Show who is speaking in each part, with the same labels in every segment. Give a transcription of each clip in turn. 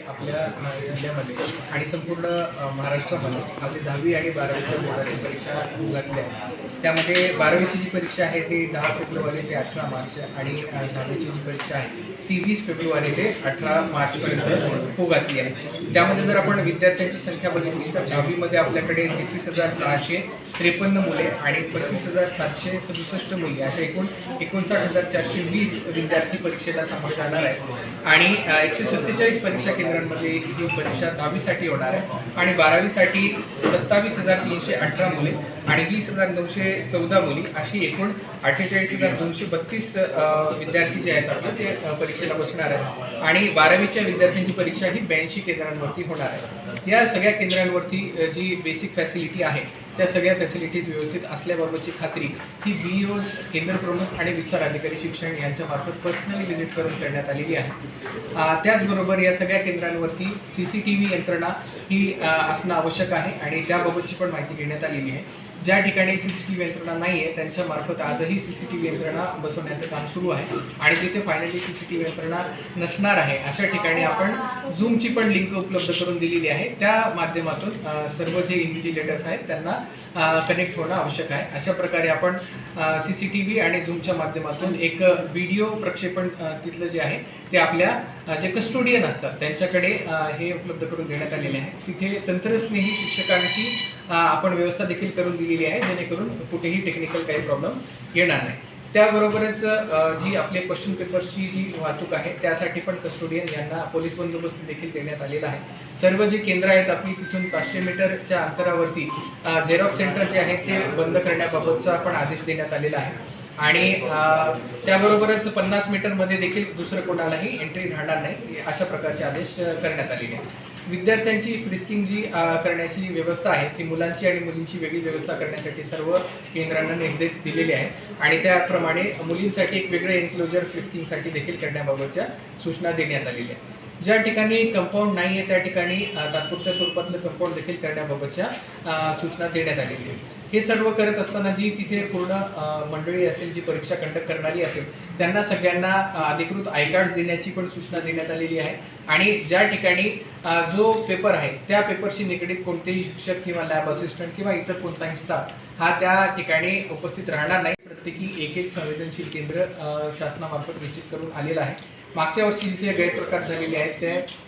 Speaker 1: आपल्या जिल्ह्यामध्ये आणि संपूर्ण महाराष्ट्रामध्ये आपली 10वी आणि 12वीच्या बोर्डाची परीक्षा घातल्या आहे. त्यामध्ये 12वीची जी परीक्षा आहे ती 10 फेब्रुवारी ते 18 मार्च आणि 10वीची जी परीक्षा आहे ती 20 फेब्रुवारी ते 18 मार्चपर्यंत घातली आहे. त्यामध्ये जर आपण विद्यार्थ्यांची संख्या बघितली तर 10वीमध्ये आपल्याकडे 33,653 मुले आणि 25,767 मुली अशा एकूण 59,420 विद्यार्थी परीक्षेला सामोरे जाणार आहेत आणि 147 परीक्षा केंद्रांमध्ये ही परीक्षा 10वीसाठी होणार आहे आणि 12वीसाठी 27,318 मुले आणि 20,914 मुली अशी एकूण 48,232 विद्यार्थी जे आहेत आपले ते परीक्षेला बसणार आहेत आणि 12वीच्या विद्यार्थ्यांची परीक्षा ही 82 केंद्रांवरती होणार आहे. या सगळ्या केंद्रांवरती जी बेसिक फॅसिलिटी आहे त्या सगळ्या फॅसिलिटीज व्यवस्थित असल्याबाबतची खात्री ही BEOs केंद्र प्रमुख आणि विस्तार अधिकारी शिक्षण यांच्या मार्फत पर्सनली व्हिजिट करून करण्यात आलेली आहे. त्याचबरोबर या सगळ्या केंद्रांवरती CCTV यंत्रणा ही असणं आवश्यक आहे आणि त्याबाबतची पण माहिती देण्यात आलेली आहे. ज्या ठिकाणी CCTV यंत्रणा नाही आहे त्यांच्या मार्फत आजही CCTV यंत्रणा बसवण्याचं काम सुरू आहे आणि जिथे फायनली CCTV यंत्रणा नसणार आहे अशा ठिकाणी आपण Zoomची पण लिंक उपलब्ध करून दिलेली आहे. त्या माध्यमातून सर्व जे इन्व्हिजिलेटर्स आहेत त्यांना कनेक्ट होणं आवश्यक आहे. अशा प्रकारे आपण CCTV आणि Zoomच्या माध्यमातून एक व्हिडिओ प्रक्षेपण तिथलं जे आहे ते आपल्या जे कस्टोडियन असतात त्यांच्याकडे हे उपलब्ध करून देण्यात आलेले आहे. तिथे तंत्रस्नेही शिक्षकांची आपण व्यवस्था देखील करून दिलेली आहे जेणेकरून कुठेही टेक्निकल काही प्रॉब्लेम येणार नाही. त्याबरोबरच जी आपले क्वेश्चन पेपर्सची जी वाहतूक आहे त्यासाठी पण कस्टोडियन यांना पोलीस बंदोबस्त देखील देण्यात आलेला आहे. सर्व जे केंद्र आहेत आपली तिथून 500 मीटरच्या अंतरावरती झेरॉक्स सेंटर जे आहे ते बंद करण्याबाबतचा पण आदेश देण्यात आलेला आहे आणि त्याबरोबरच 50 मीटरमध्ये देखील दुसरं कोणालाही एंट्री राहणार नाही अशा प्रकारचे आदेश करण्यात आलेले आहेत. विद्यार्थ्यांची फ्रिस्किंग जी करण्याची व्यवस्था आहे ती मुलांची आणि मुलींची वेगळी व्यवस्था करण्यासाठी सर्व केंद्रांना निर्देश दिलेले आहेत आणि त्याप्रमाणे मुलींसाठी एक वेगळे एन्क्लोजर फ्रिस्किंगसाठी देखील करण्याबाबतच्या सूचना देण्यात आलेल्या आहेत. ज्या ठिकाणी कंपाऊंड नाही आहे त्या ठिकाणी तात्पुरत्या स्वरूपातलं कंपाऊंड देखील करण्याबाबतच्या सूचना देण्यात आलेली आहेत. हे सर्व करत असताना जी तिथे पूर्ण मंडळी असेल जी परीक्षा कंडक्ट करणारी असेल त्यांना सगळ्यांना अधिकृत आय कार्ड्स देण्याची पण सूचना देण्यात आलेली आहे आणि ज्या ठिकाणी जो पेपर आहे त्या पेपरशी निगडीत कोणतेही शिक्षक किंवा लॅब असिस्टंट किंवा इतर कोणताही स्टाफ हा त्या ठिकाणी उपस्थित राहणार नाही. प्रत्येकी एक संवेदनशील केंद्र शासनामार्फत निश्चित करून आलेलं आहे. मागच्या वर्षी जिथे गैरप्रकार झालेले आहेत ते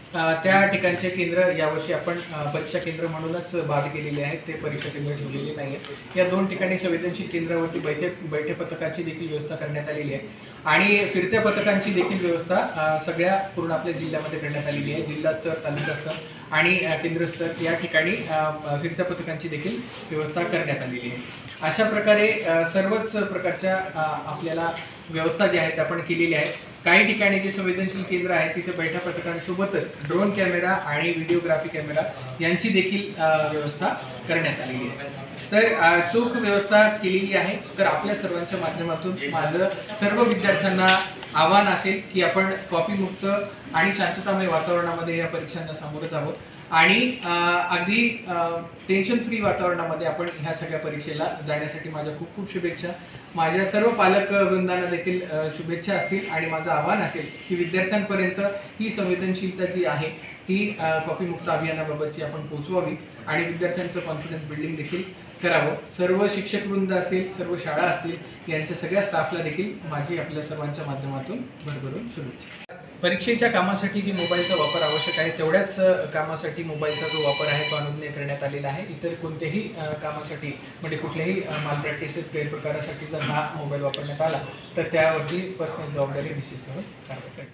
Speaker 1: त्या ठिकाणचे केंद्र यावर्षी आपण परीक्षा केंद्र म्हणूनच बाद केलेले आहेत. ते परीक्षा केंद्र ठेवलेले नाही आहेत. या 2 ठिकाणी संवेदनशील केंद्रावरती बैठे पथकाची देखील व्यवस्था करण्यात आलेली आहे आणि फिरत्या पथकांची देखील व्यवस्था सगळ्या पूर्ण आपल्या जिल्ह्यामध्ये करण्यात आलेली आहे. जिल्हा स्तर, तालुका स्तर आणि केंद्रस्तर या ठिकाणी फिरत्या पथकांची देखील व्यवस्था करण्यात आलेली आहे. अशा प्रकारे सर्वच प्रकारच्या आपल्याला व्यवस्था ज्या आहेत आपण केलेल्या आहेत. काही ठिकाणी जे संवेदनशील केंद्र आहे तिथे बैठा पथकांसोबतच ड्रोन कॅमेरा आणि व्हिडिओग्राफी कॅमेरा यांची देखील व्यवस्था करण्यात आलेली आहे. तर चोख व्यवस्था केलेली आहे. तर आपल्या सर्वांच्या माध्यमातून माझं सर्व विद्यार्थ्यांना आव्हान असेल की आपण कॉपीमुक्त आणि शांततामय वातावरणामध्ये या परीक्षांना सामोरं जावं आणि अगदी टेन्शन फ्री वातावरणामध्ये आपण ह्या सगळ्या परीक्षेला जाण्यासाठी माझ्या खूप खूप शुभेच्छा. माझ्या सर्व पालक वृंदांना देखील शुभेच्छा असतील आणि माझं आव्हान असेल की विद्यार्थ्यांपर्यंत ही संवेदनशीलता जी आहे ती कॉपीमुक्त अभियानाबाबतची आपण पोहोचवावी आणि विद्यार्थ्यांचं कॉन्फिडन्स बिल्डिंग देखील करावं. सर्व शिक्षकवृंद असेल, सर्व शाळा असतील यांच्या सगळ्या स्टाफला देखील माझी आपल्या सर्वांच्या माध्यमातून भरभरून शुभेच्छा. परीक्षेच्या कामासाठी जी मोबाईलचा वापर आवश्यक आहे तेवढ्याच कामासाठी मोबाईलचा जो वापर आहे तो अनुज्ञेय करण्यात आलेला आहे. इतर कोणत्याही कामासाठी म्हणजे कुठल्याही माल प्रॅक्टिसेस गैरप्रकारासाठी जर हा मोबाईल वापरण्यात आला तर त्यावरती पर्सनल जबाबदारी निश्चित कारवाई करेल.